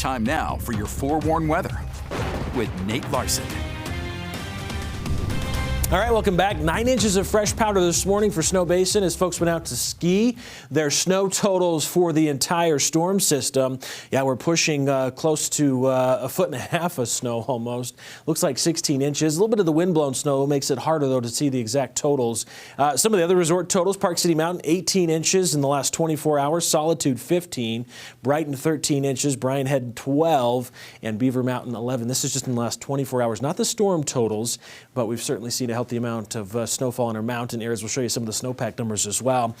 Time now for your forewarned weather with Nate Larson. All right, welcome back. 9 inches of fresh powder this morning for Snow Basin as folks went out to ski. Their snow totals for the entire storm system. Yeah, we're pushing close to a foot and a half of snow almost. Looks like 16 inches. A little bit of the wind-blown snow makes it harder, though, to see the exact totals. Some of the other resort totals, Park City Mountain, 18 inches in the last 24 hours. Solitude, 15. Brighton, 13 inches. Bryan Head, 12. And Beaver Mountain, 11. This is just in the last 24 hours. Not the storm totals, but we've certainly seen a healthy amount of snowfall in our mountain areas. We'll show you some of the snowpack numbers as well.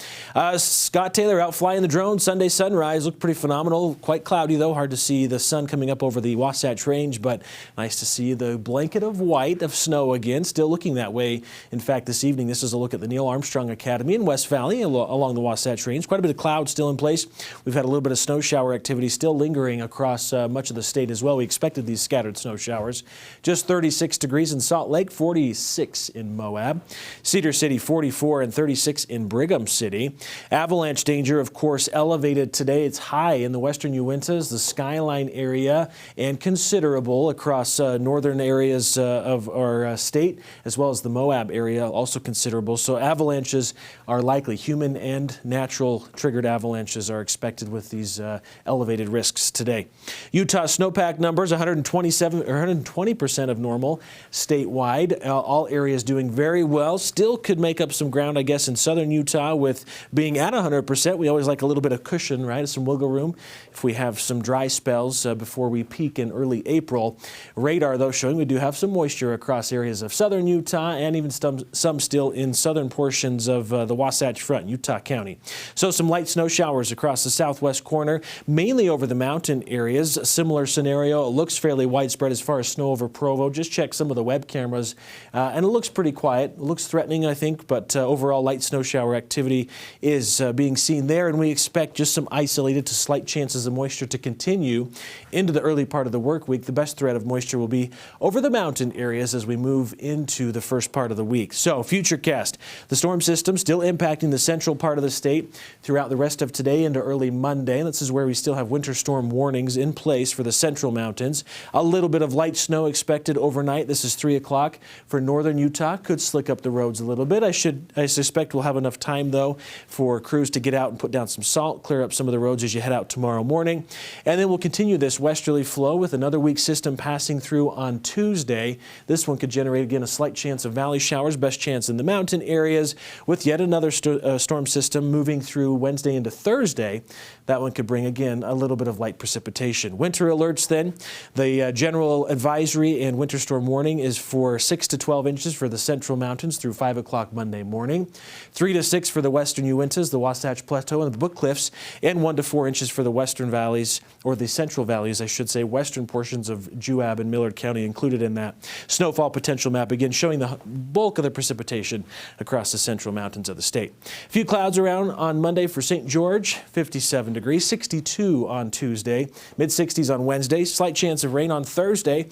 Scott Taylor out flying the drone. Sunday sunrise looked pretty phenomenal. Quite cloudy, though. Hard to see the sun coming up over the Wasatch Range, but nice to see the blanket of white of snow again. Still looking that way. In fact, this evening, this is a look at the Neil Armstrong Academy in West Valley along the Wasatch Range. Quite a bit of cloud still in place. We've had a little bit of snow shower activity still lingering across much of the state as well. We expected these scattered snow showers. Just 36 degrees in Salt Lake, 46 in Moab. Cedar City 44 and 36 in Brigham City. Avalanche danger, of course, elevated today. It's high in the western Uintas, the Skyline area, and considerable across northern areas of our state, as well as the Moab area, also considerable. So avalanches are likely. Human and natural triggered avalanches are expected with these elevated risks today. Utah snowpack numbers, 127 or 120% of normal statewide. All areas doing very well. Still could make up some ground, I guess, in southern Utah with being at 100%. We always like a little bit of cushion, right? Some wiggle room if we have some dry spells before we peak in early April. Radar, though, showing we do have some moisture across areas of southern Utah and even some still in southern portions of the Wasatch Front, Utah County. So some light snow showers across the southwest corner, mainly over the mountain areas. A similar scenario. It looks fairly widespread as far as snow over Provo. Just check some of the web cameras, and it looks pretty quiet. It looks threatening, I think, but overall light snow shower activity is being seen there, and we expect just some isolated to slight chances of moisture to continue into the early part of the work week. The best threat of moisture will be over the mountain areas as we move into the first part of the week. So, Futurecast. The storm system still impacting the central part of the state throughout the rest of today into early Monday. This is where we still have winter storm warnings in place for the central mountains. A little bit of light snow expected overnight. This is 3 o'clock for northern Utah. Could slick up the roads a little bit. I suspect we'll have enough time, though, for crews to get out and put down some salt, clear up some of the roads as you head out tomorrow morning. And then we'll continue this westerly flow with another weak system passing through on Tuesday. This one could generate, again, a slight chance of valley showers, best chance in the mountain areas, with yet another storm system moving through Wednesday into Thursday. That one could bring, again, a little bit of light precipitation. Winter alerts, then. The general advisory and winter storm warning is for 6 to 12 inches for the central mountains through 5 o'clock Monday morning, 3 to 6 for the western Uintas, the Wasatch Plateau, and the Book Cliffs, and 1 to 4 inches for the western valleys, or the central valleys, I should say, western portions of Juab and Millard County included in that snowfall potential map, again showing the bulk of the precipitation across the central mountains of the state. A few clouds around on Monday for St. George, 57 degrees, 62 on Tuesday, mid-60s on Wednesday, slight chance of rain on Thursday.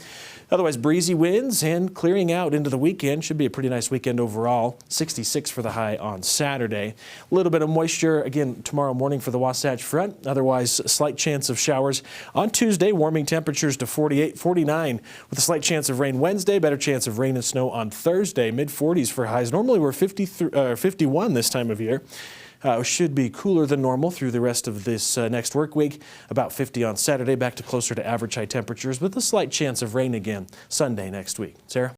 Otherwise, breezy winds and clearing out into the weekend. Should be a pretty nice weekend overall. 66 for the high on Saturday. A little bit of moisture, again, tomorrow morning for the Wasatch Front. Otherwise, a slight chance of showers on Tuesday. Warming temperatures to 48, 49 with a slight chance of rain Wednesday. Better chance of rain and snow on Thursday. Mid-40s for highs. Normally, we're 51 this time of year. Should be cooler than normal through the rest of this next work week. About 50 on Saturday, back to closer to average high temperatures with a slight chance of rain again Sunday next week. Sarah?